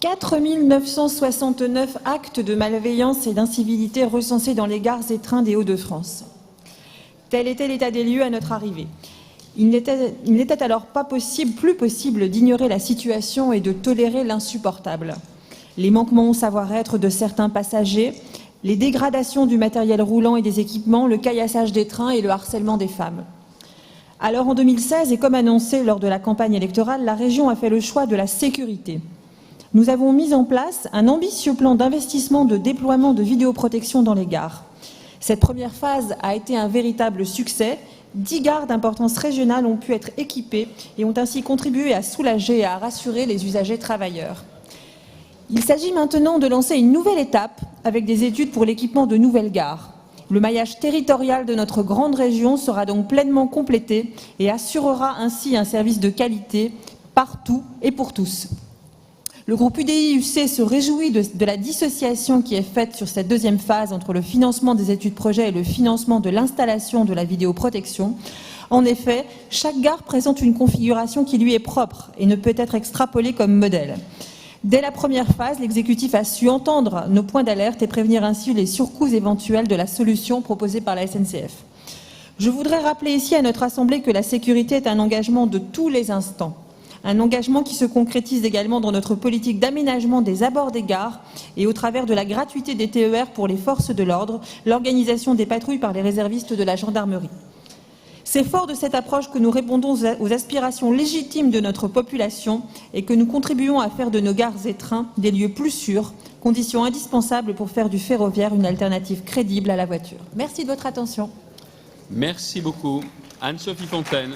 4 969 actes de malveillance et d'incivilité recensés dans les gares et trains des Hauts-de-France. Tel était l'état des lieux à notre arrivée. Il n'était alors plus possible d'ignorer la situation et de tolérer l'insupportable. Les manquements au savoir-être de certains passagers, les dégradations du matériel roulant et des équipements, le caillassage des trains et le harcèlement des femmes. Alors en 2016, et comme annoncé lors de la campagne électorale, la région a fait le choix de la sécurité. Nous avons mis en place un ambitieux plan d'investissement de déploiement de vidéoprotection dans les gares. Cette première phase a été un véritable succès. 10 gares d'importance régionale ont pu être équipées et ont ainsi contribué à soulager et à rassurer les usagers travailleurs. Il s'agit maintenant de lancer une nouvelle étape avec des études pour l'équipement de nouvelles gares. Le maillage territorial de notre grande région sera donc pleinement complété et assurera ainsi un service de qualité partout et pour tous. Le groupe UDI-UC se réjouit de la dissociation qui est faite sur cette deuxième phase entre le financement des études projets et le financement de l'installation de la vidéoprotection. En effet, chaque gare présente une configuration qui lui est propre et ne peut être extrapolée comme modèle. Dès la première phase, l'exécutif a su entendre nos points d'alerte et prévenir ainsi les surcoûts éventuels de la solution proposée par la SNCF. Je voudrais rappeler ici à notre Assemblée que la sécurité est un engagement de tous les instants. Un engagement qui se concrétise également dans notre politique d'aménagement des abords des gares et au travers de la gratuité des TER pour les forces de l'ordre, l'organisation des patrouilles par les réservistes de la gendarmerie. C'est fort de cette approche que nous répondons aux aspirations légitimes de notre population et que nous contribuons à faire de nos gares et trains des lieux plus sûrs, condition indispensable pour faire du ferroviaire une alternative crédible à la voiture. Merci de votre attention. Merci beaucoup. Anne-Sophie Fontaine.